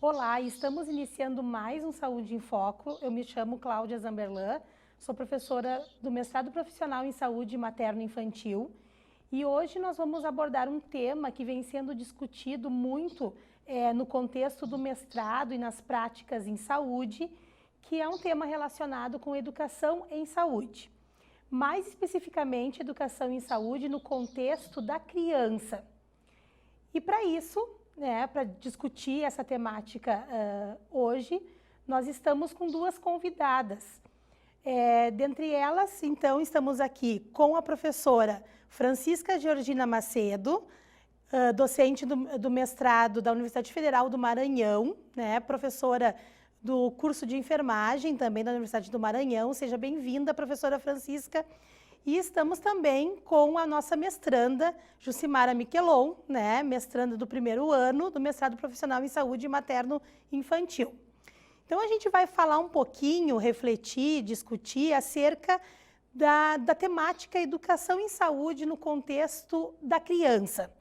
Olá, estamos iniciando mais um Saúde em Foco. Eu me chamo Cláudia Zamberlan, sou professora do mestrado profissional em saúde materno-infantil e hoje nós vamos abordar um tema que vem sendo discutido muito no contexto do mestrado e nas práticas em saúde, que é um tema relacionado com educação em saúde. Mais especificamente, educação em saúde no contexto da criança. E para isso, para discutir essa temática hoje, nós estamos com duas convidadas. Dentre elas, então, estamos aqui com a professora Francisca Georgina Macedo, docente do mestrado da Universidade Federal do Maranhão, professora do curso de enfermagem também da Universidade do Maranhão. Seja bem-vinda, professora Francisca. E estamos também com a nossa mestranda, Jucimara Miquelon, mestranda do primeiro ano do mestrado profissional em saúde materno-infantil. Então, a gente vai falar um pouquinho, refletir, discutir acerca da temática educação em saúde no contexto da criança.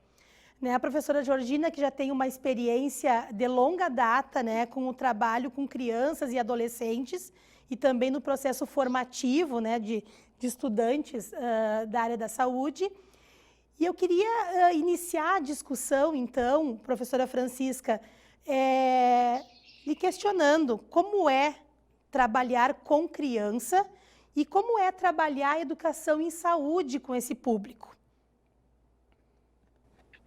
A professora Georgina, que já tem uma experiência de longa data com o trabalho com crianças e adolescentes e também no processo formativo de estudantes da área da saúde. E eu queria iniciar a discussão, então, professora Francisca, lhe questionando como é trabalhar com criança e como é trabalhar a educação em saúde com esse público.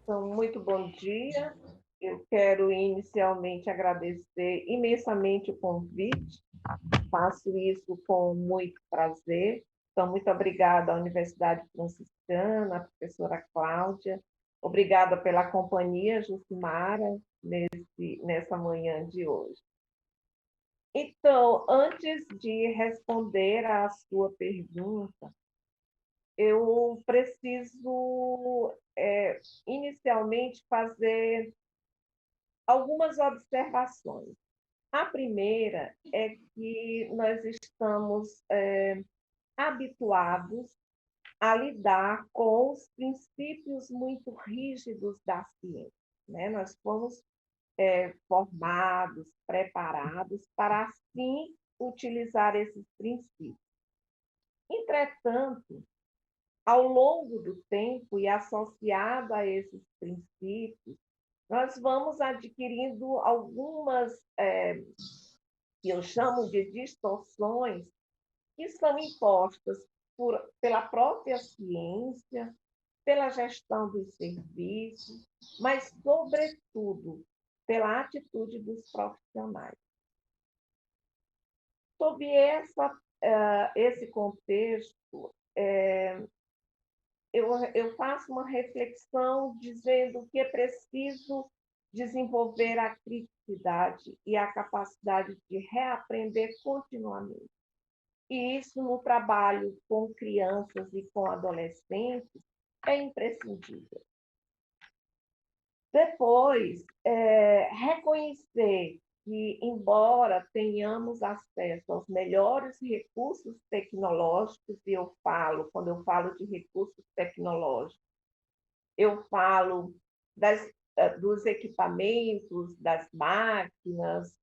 Então, muito bom dia. Eu quero inicialmente agradecer imensamente o convite. Faço isso com muito prazer. Então, muito obrigada à Universidade Franciscana, à professora Cláudia. Obrigada pela companhia, Jucimara, nessa manhã de hoje. Então, antes de responder à sua pergunta, eu preciso inicialmente fazer algumas observações. A primeira é que nós estamos habituados a lidar com os princípios muito rígidos da ciência, Nós fomos formados, preparados para, assim, utilizar esses princípios. Entretanto, ao longo do tempo e associado a esses princípios, nós vamos adquirindo algumas, que eu chamo de distorções, que são impostas pela própria ciência, pela gestão dos serviços, mas, sobretudo, pela atitude dos profissionais. Sob esse contexto, eu faço uma reflexão dizendo que é preciso desenvolver a criticidade e a capacidade de reaprender continuamente. E isso, no trabalho com crianças e com adolescentes, é imprescindível. Depois, reconhecer que, embora tenhamos acesso aos melhores recursos tecnológicos, e quando eu falo de recursos tecnológicos, eu falo dos equipamentos, das máquinas,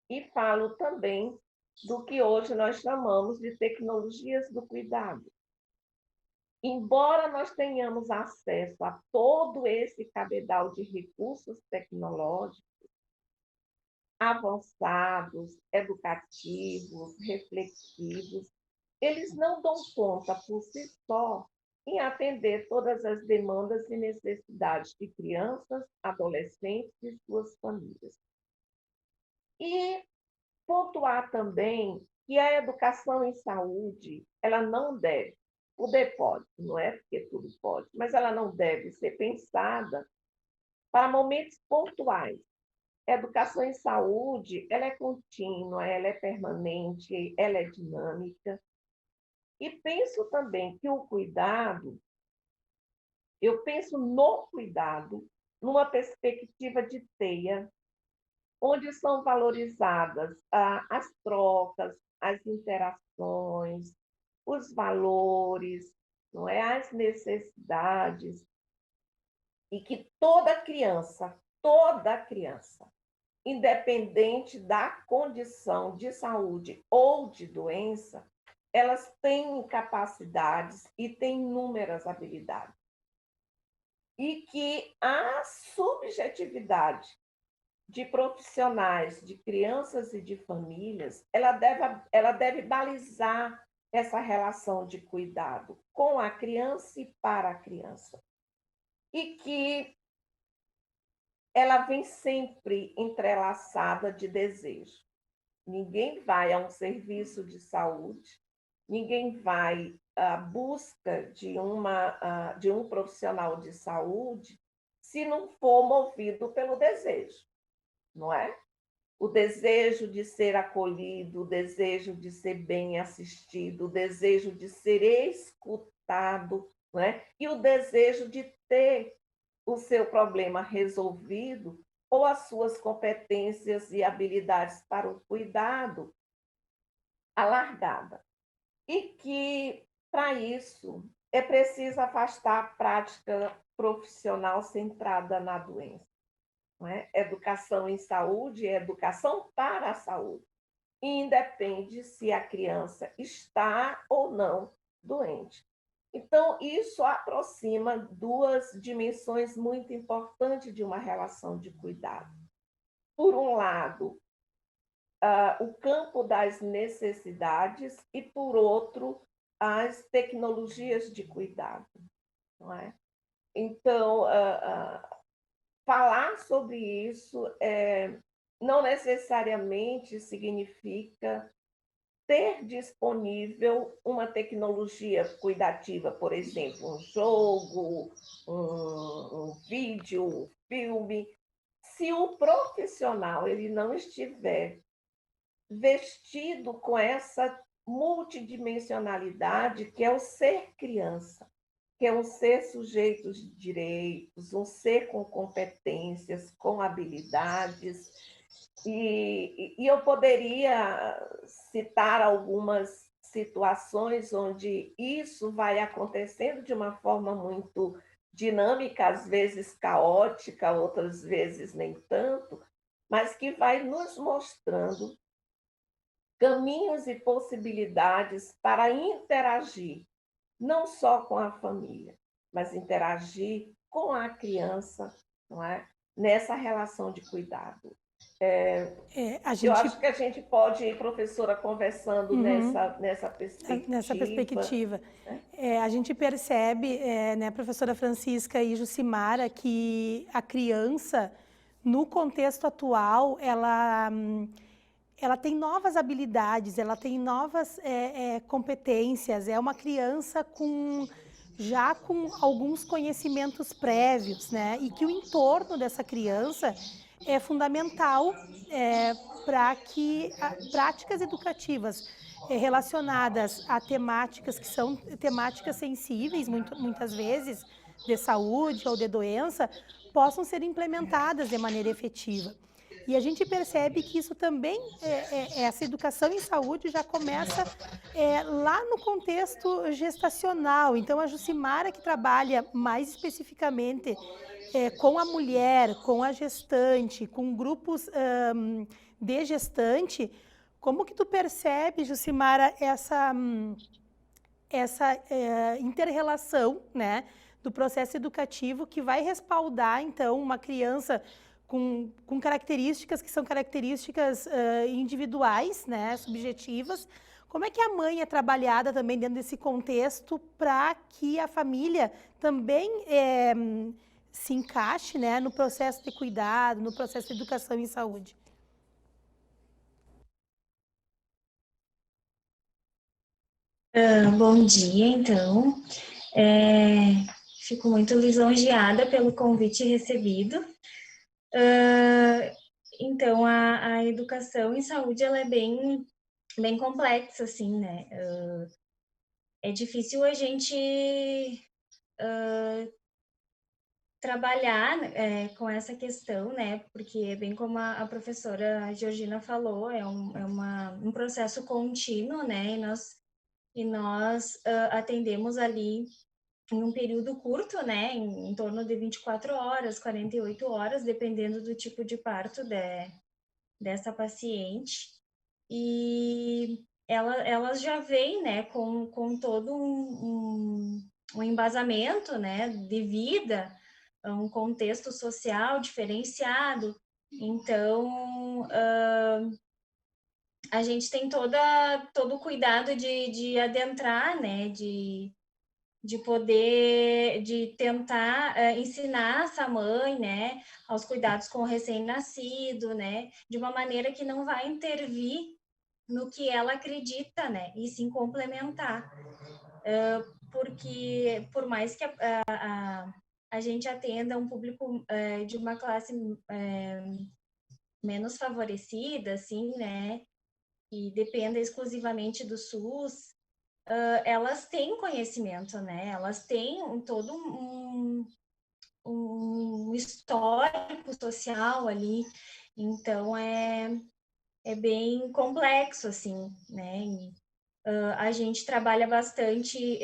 e falo também do que hoje nós chamamos de tecnologias do cuidado. Embora nós tenhamos acesso a todo esse cabedal de recursos tecnológicos, avançados, educativos, reflexivos, eles não dão conta por si só em atender todas as demandas e necessidades de crianças, adolescentes e suas famílias. E pontuar também que a educação em saúde, ela não deve, pode, não é porque tudo pode, mas ela não deve ser pensada para momentos pontuais. A educação em saúde, ela é contínua, ela é permanente, ela é dinâmica. E penso também que eu penso no cuidado numa perspectiva de teia, onde são valorizadas as trocas, as interações, os valores, não é? As necessidades, e que toda criança independente da condição de saúde ou de doença, elas têm capacidades e têm inúmeras habilidades. E que a subjetividade de profissionais, de crianças e de famílias, ela deve balizar essa relação de cuidado com a criança e para a criança. E que ela vem sempre entrelaçada de desejo. Ninguém vai a um serviço de saúde, ninguém vai à busca de um profissional de saúde se não for movido pelo desejo, não é? O desejo de ser acolhido, o desejo de ser bem assistido, o desejo de ser escutado, não é? E o desejo de ter o seu problema resolvido ou as suas competências e habilidades para o cuidado alargada. E que, para isso, é preciso afastar a prática profissional centrada na doença. Não é? Educação em saúde é educação para a saúde. E independe se a criança está ou não doente. Então, isso aproxima duas dimensões muito importantes de uma relação de cuidado. Por um lado, o campo das necessidades e, por outro, as tecnologias de cuidado. Não é? Então, falar sobre isso não necessariamente significa ter disponível uma tecnologia cuidativa, por exemplo, um jogo, um vídeo, um filme. Se o profissional ele não estiver vestido com essa multidimensionalidade que é o ser criança, que é um ser sujeito de direitos, um ser com competências, com habilidades. E eu poderia citar algumas situações onde isso vai acontecendo de uma forma muito dinâmica, às vezes caótica, outras vezes nem tanto, mas que vai nos mostrando caminhos e possibilidades para interagir, não só com a família, mas interagir com a criança, não é? Nessa relação de cuidado. Eu acho que a gente pode ir, professora, conversando nessa perspectiva. Nessa perspectiva. Né? A gente percebe, né, professora Francisca e Jucimara, que a criança, no contexto atual, ela tem novas habilidades, ela tem novas competências, é uma criança já com alguns conhecimentos prévios, né? E que o entorno dessa criança é fundamental para que práticas educativas relacionadas a temáticas que são temáticas sensíveis, muitas vezes, de saúde ou de doença, possam ser implementadas de maneira efetiva. E a gente percebe que isso também, essa educação em saúde já começa lá no contexto gestacional. Então, a Jucimara, que trabalha mais especificamente com a mulher, com a gestante, com grupos de gestante, como que tu percebe, Jucimara, essa inter-relação, né, do processo educativo que vai respaldar, então, uma criança com características que são características individuais, né, subjetivas. Como é que a mãe é trabalhada também dentro desse contexto para que a família também se encaixe, né, no processo de cuidado, no processo de educação em saúde? Bom dia, então. Fico muito lisonjeada pelo convite recebido. Então, a educação em saúde, ela é bem complexa, assim, né? É difícil a gente trabalhar com essa questão, né? Porque é bem como a professora Georgina falou, é um processo contínuo, né? E nós atendemos ali em um período curto, né, em torno de 24 horas, 48 horas, dependendo do tipo de parto dessa paciente, e elas já vêm, né, com todo um embasamento, né, de vida, um contexto social diferenciado. Então, a gente tem todo o cuidado de adentrar, né, de poder, de tentar ensinar essa mãe, né, aos cuidados com o recém-nascido, né, de uma maneira que não vai intervir no que ela acredita, né, e sim complementar. Porque, por mais que a gente atenda um público de uma classe menos favorecida, assim, né, e dependa exclusivamente do SUS, elas têm conhecimento, né? Elas têm todo um histórico social ali, então é bem complexo, assim, né? E, a gente trabalha bastante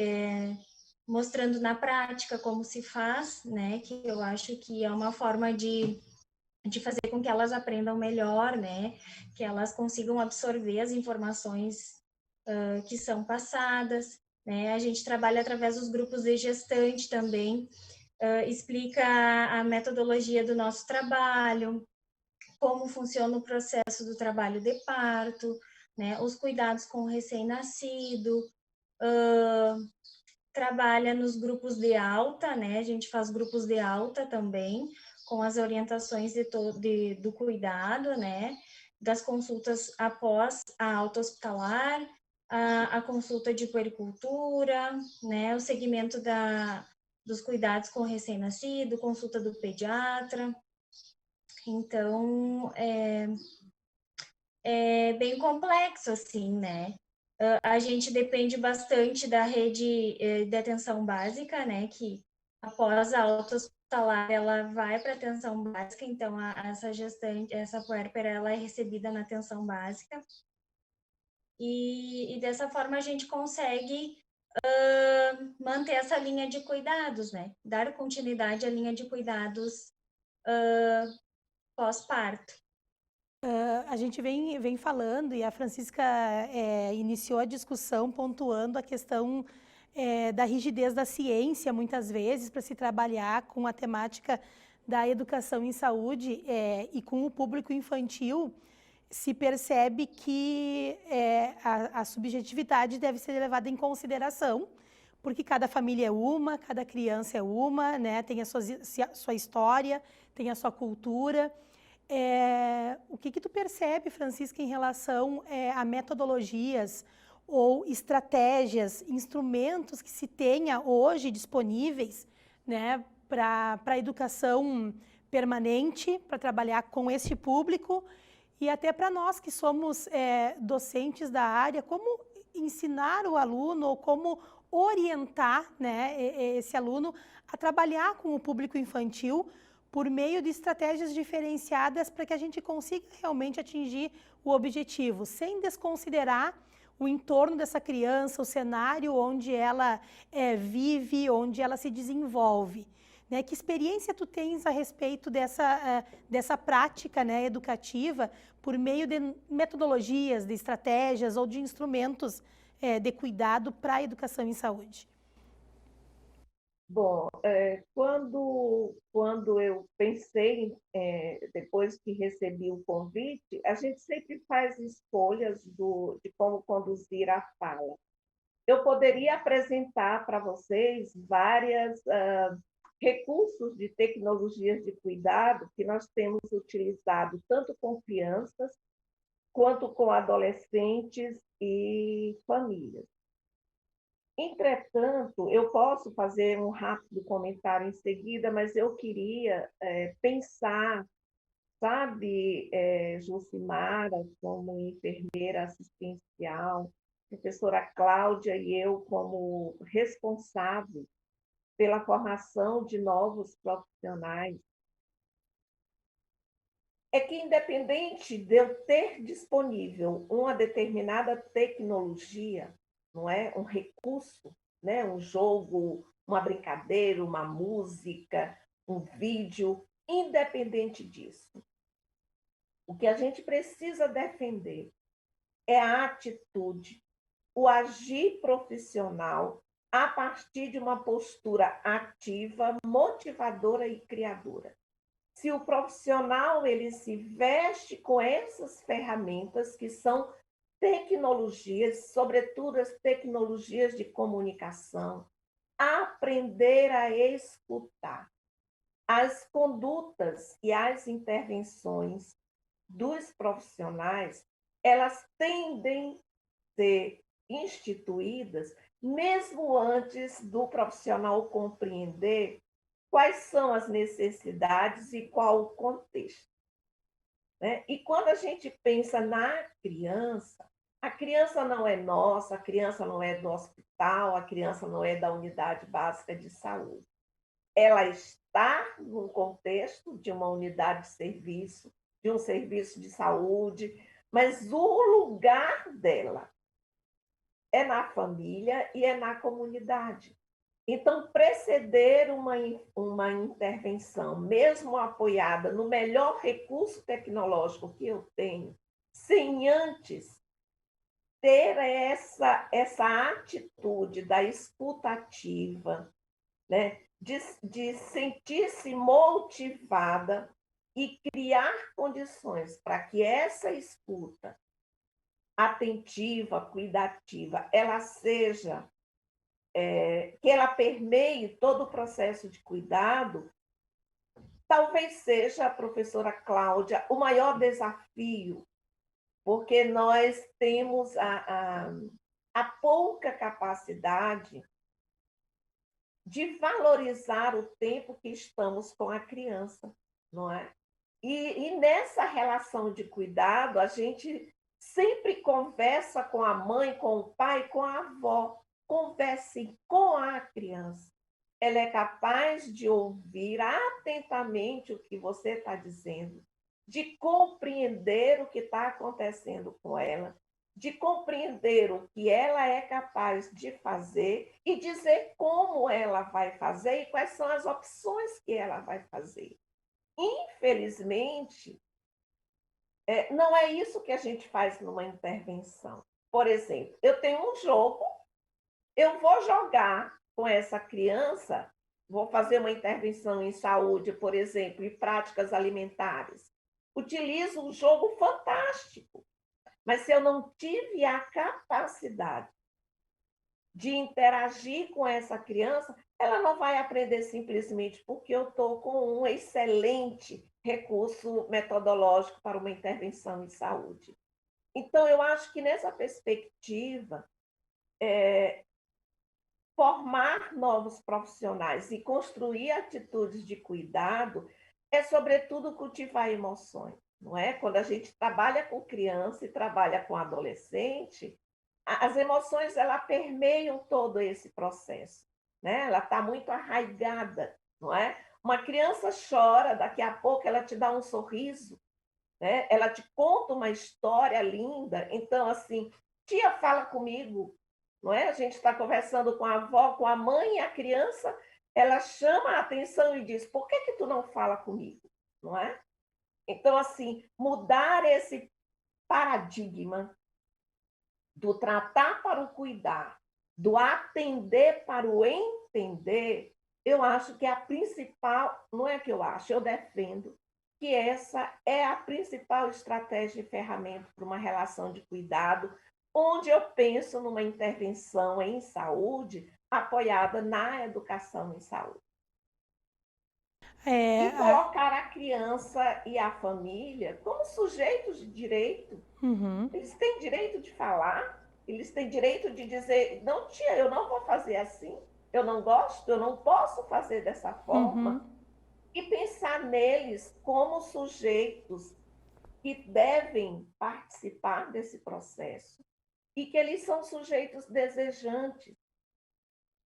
mostrando na prática como se faz, né? Que eu acho que é uma forma de fazer com que elas aprendam melhor, né? Que elas consigam absorver as informações que são passadas, né? A gente trabalha através dos grupos de gestante também, explica a metodologia do nosso trabalho, como funciona o processo do trabalho de parto, né? Os cuidados com o recém-nascido, trabalha nos grupos de alta, né? A gente faz grupos de alta também, com as orientações do cuidado, né? Das consultas após a alta hospitalar, a consulta de puericultura, né? O segmento dos cuidados com o recém-nascido, consulta do pediatra. Então, é bem complexo, assim, né? A gente depende bastante da rede de atenção básica, né? Que após a alta hospitalar, ela vai para a atenção básica, então essa gestante, essa puérpera, ela é recebida na atenção básica. E dessa forma a gente consegue manter essa linha de cuidados, né? Dar continuidade à linha de cuidados pós-parto. A gente vem falando, e a Francisca iniciou a discussão pontuando a questão da rigidez da ciência, muitas vezes, para se trabalhar com a temática da educação em saúde e com o público infantil, se percebe que a subjetividade deve ser levada em consideração, porque cada família é uma, cada criança é uma, né? Tem a sua história, tem a sua cultura. O que tu percebe, Francisca, em relação a metodologias ou estratégias, instrumentos que se tenha hoje disponíveis, né, para a educação permanente, para trabalhar com esse público e até para nós que somos docentes da área, como ensinar o aluno ou como orientar, né, esse aluno a trabalhar com o público infantil por meio de estratégias diferenciadas para que a gente consiga realmente atingir o objetivo, sem desconsiderar o entorno dessa criança, o cenário onde ela vive, onde ela se desenvolve. Né? Que experiência tu tens a respeito dessa prática, né, educativa por meio de metodologias, de estratégias ou de instrumentos de cuidado para a educação em saúde? Bom, quando eu pensei, depois que recebi o convite, a gente sempre faz escolhas de como conduzir a fala. Eu poderia apresentar para vocês vários recursos de tecnologias de cuidado que nós temos utilizado tanto com crianças quanto com adolescentes e famílias. Entretanto, eu posso fazer um rápido comentário em seguida, mas eu queria pensar, sabe, Jucimara, como enfermeira assistencial, professora Cláudia e eu como responsável pela formação de novos profissionais, é que independente de eu ter disponível uma determinada tecnologia, não é? Um recurso, né? Um jogo, uma brincadeira, uma música, um vídeo, independente disso. O que a gente precisa defender é a atitude, o agir profissional a partir de uma postura ativa, motivadora e criadora. Se o profissional ele se veste com essas ferramentas que são tecnologias, sobretudo as tecnologias de comunicação, aprender a escutar. As condutas e as intervenções dos profissionais, elas tendem a ser instituídas mesmo antes do profissional compreender quais são as necessidades e qual o contexto. Né? E quando a gente pensa na criança, a criança não é nossa, a criança não é do hospital, a criança não é da unidade básica de saúde. Ela está num contexto de uma unidade de serviço, de um serviço de saúde, mas o lugar dela é na família e é na comunidade. Então, preceder uma intervenção, mesmo apoiada no melhor recurso tecnológico que eu tenho, sem antes ter essa atitude da escutativa, né? de sentir-se motivada e criar condições para que essa escuta atentiva, cuidativa, ela seja, que ela permeie todo o processo de cuidado, talvez seja, professora Cláudia, o maior desafio, porque nós temos a pouca capacidade de valorizar o tempo que estamos com a criança, não é? E nessa relação de cuidado, a gente sempre conversa com a mãe, com o pai, com a avó. Converse com a criança. Ela é capaz de ouvir atentamente o que você está dizendo, de compreender o que está acontecendo com ela, de compreender o que ela é capaz de fazer e dizer como ela vai fazer e quais são as opções que ela vai fazer. Infelizmente, não é isso que a gente faz numa intervenção. Por exemplo, eu tenho um jogo, eu vou jogar com essa criança, vou fazer uma intervenção em saúde, por exemplo, e práticas alimentares. Utilizo um jogo fantástico, mas se eu não tive a capacidade de interagir com essa criança, ela não vai aprender simplesmente porque eu estou com um excelente recurso metodológico para uma intervenção em saúde. Então, eu acho que nessa perspectiva, formar novos profissionais e construir atitudes de cuidado é, sobretudo, cultivar emoções, não é? Quando a gente trabalha com criança e trabalha com adolescente, as emoções ela permeiam todo esse processo, né? Ela está muito arraigada, não é? Uma criança chora, daqui a pouco ela te dá um sorriso, né? Ela te conta uma história linda. Então, assim, tia, fala comigo, não é? A gente está conversando com a avó, com a mãe, e a criança, ela chama a atenção e diz: por que tu não fala comigo? Não é? Então, assim, mudar esse paradigma do tratar para o cuidar, do atender para o entender, eu acho que é a principal, não é que eu acho, eu defendo que essa é a principal estratégia e ferramenta para uma relação de cuidado, onde eu penso numa intervenção em saúde apoiada na educação em saúde. E colocar a criança e a família como sujeitos de direito. Eles têm direito de falar, eles têm direito de dizer: não, tia, eu não vou fazer assim, eu não gosto, eu não posso fazer dessa forma. E pensar neles como sujeitos que devem participar desse processo e que eles são sujeitos desejantes.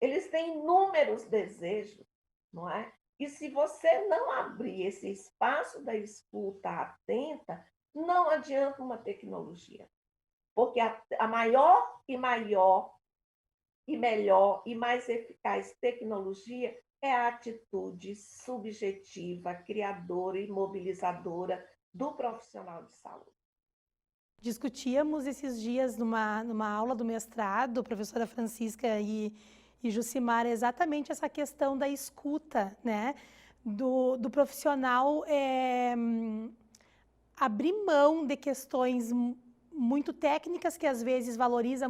Eles têm inúmeros desejos, não é? E se você não abrir esse espaço da escuta atenta, não adianta uma tecnologia. Porque a maior e melhor e mais eficaz tecnologia é a atitude subjetiva, criadora e mobilizadora do profissional de saúde. Discutíamos esses dias numa aula do mestrado, professora Francisca e Jucimar, exatamente essa questão da escuta, né? Do profissional abrir mão de questões muito técnicas que às vezes valorizam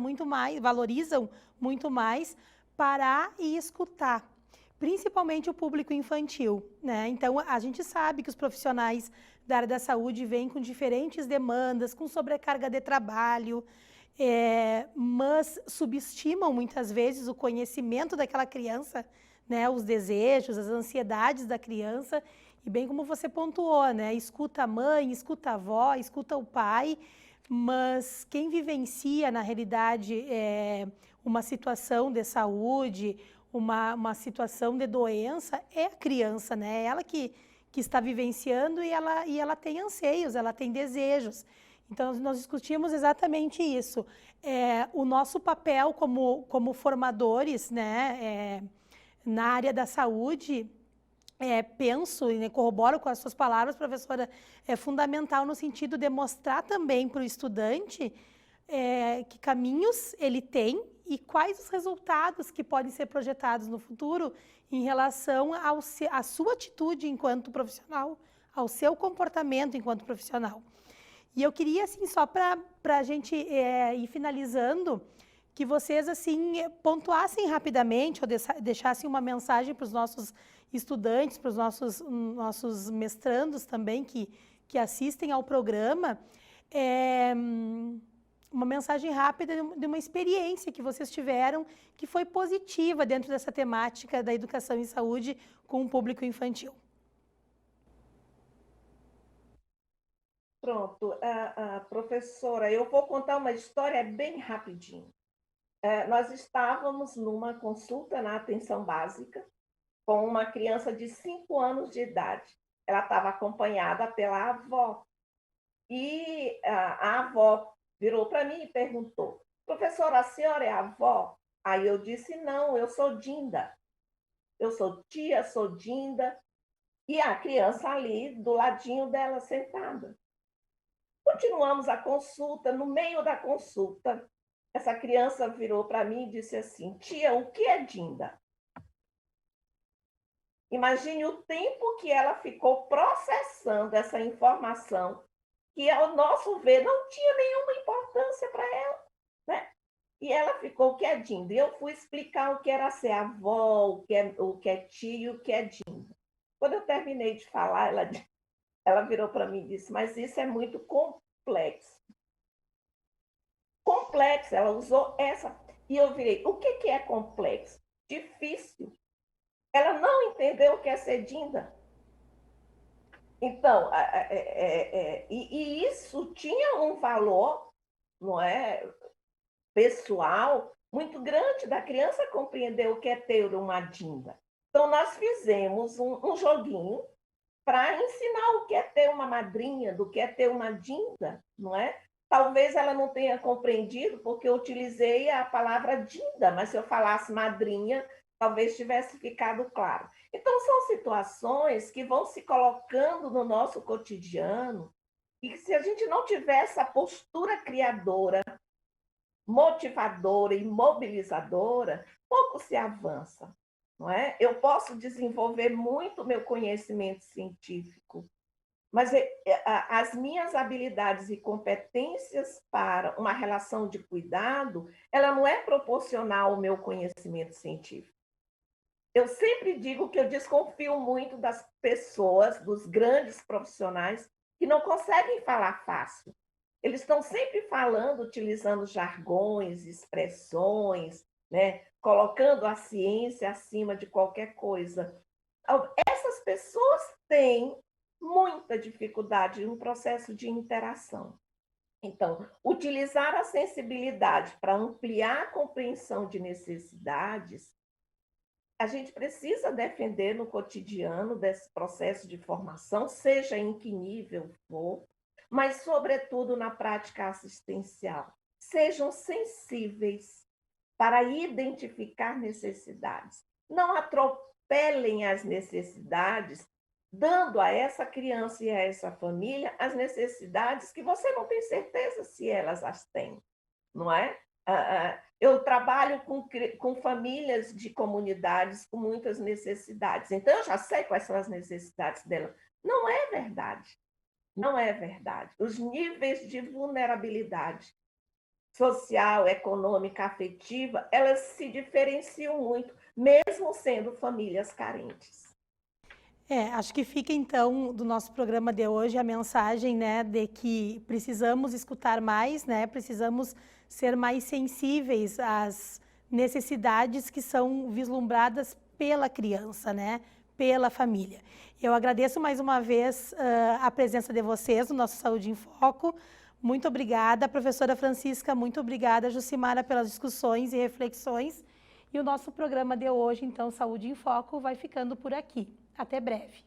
muito mais, parar e escutar, principalmente o público infantil, né? Então, a gente sabe que os profissionais da área da saúde vêm com diferentes demandas, com sobrecarga de trabalho, mas subestimam muitas vezes o conhecimento daquela criança, né? Os desejos, as ansiedades da criança, e bem como você pontuou, né? Escuta a mãe, escuta a avó, escuta o pai, mas quem vivencia, na realidade, uma situação de saúde, uma situação de doença, é a criança, né? É ela que está vivenciando e ela tem anseios, ela tem desejos. Então, nós discutimos exatamente isso. O nosso papel como formadores, né, na área da saúde, penso e corroboro com as suas palavras, professora, é fundamental no sentido de mostrar também para o estudante que caminhos ele tem e quais os resultados que podem ser projetados no futuro em relação à sua atitude enquanto profissional, ao seu comportamento enquanto profissional. E eu queria, assim, só para a gente ir finalizando, que vocês, assim, pontuassem rapidamente ou deixassem uma mensagem para os nossos estudantes, para os nossos mestrandos também que assistem ao programa, uma mensagem rápida de uma experiência que vocês tiveram que foi positiva dentro dessa temática da educação em saúde com o público infantil. Pronto, professora, eu vou contar uma história bem rapidinho. Nós estávamos numa consulta na atenção básica com uma criança de 5 anos de idade. Ela estava acompanhada pela avó. E a avó virou para mim e perguntou: professora, a senhora é a avó? Aí eu disse: não, eu sou Dinda. Eu sou tia, sou Dinda. E a criança ali do ladinho dela sentada. Continuamos a consulta. No meio da consulta, essa criança virou para mim e disse assim: tia, o que é Dinda? Imagine o tempo que ela ficou processando essa informação, que ao nosso ver não tinha nenhuma importância para ela, né? E ela ficou quietinha. E eu fui explicar o que era ser avó, o que é tio, o que é Dinda. Quando eu terminei de falar, ela virou para mim e disse: mas isso é muito complexo. Complexo, ela usou essa. E eu virei: o que é complexo? Difícil. Ela não entendeu o que é ser Dinda. Então, e isso tinha um valor, não é, pessoal muito grande da criança compreender o que é ter uma Dinda. Então, nós fizemos um joguinho para ensinar o que é ter uma madrinha, do que é ter uma Dinda, não é? Talvez ela não tenha compreendido, porque eu utilizei a palavra Dinda, mas se eu falasse madrinha, talvez tivesse ficado claro. Então, são situações que vão se colocando no nosso cotidiano e que, se a gente não tiver essa postura criadora, motivadora e mobilizadora, pouco se avança, não é? Eu posso desenvolver muito meu conhecimento científico, mas as minhas habilidades e competências para uma relação de cuidado, ela não é proporcional ao meu conhecimento científico. Eu sempre digo que eu desconfio muito das pessoas, dos grandes profissionais, que não conseguem falar fácil. Eles estão sempre falando, utilizando jargões, expressões, né? Colocando a ciência acima de qualquer coisa. Essas pessoas têm muita dificuldade no processo de interação. Então, utilizar a sensibilidade para ampliar a compreensão de necessidades, a gente precisa defender no cotidiano desse processo de formação, seja em que nível for, mas, sobretudo, na prática assistencial. Sejam sensíveis para identificar necessidades. Não atropelem as necessidades dando a essa criança e a essa família as necessidades que você não tem certeza se elas as têm, não é? Eu trabalho com famílias de comunidades com muitas necessidades, então eu já sei quais são as necessidades delas. Não é verdade, não é verdade. Os níveis de vulnerabilidade social, econômica, afetiva, elas se diferenciam muito, mesmo sendo famílias carentes. Acho que fica então do nosso programa de hoje a mensagem, né, de que precisamos escutar mais, né, precisamos ser mais sensíveis às necessidades que são vislumbradas pela criança, né, pela família. Eu agradeço mais uma vez a presença de vocês no nosso Saúde em Foco. Muito obrigada, professora Francisca, muito obrigada, Jucimara, pelas discussões e reflexões. E o nosso programa de hoje, então, Saúde em Foco, vai ficando por aqui. Até breve.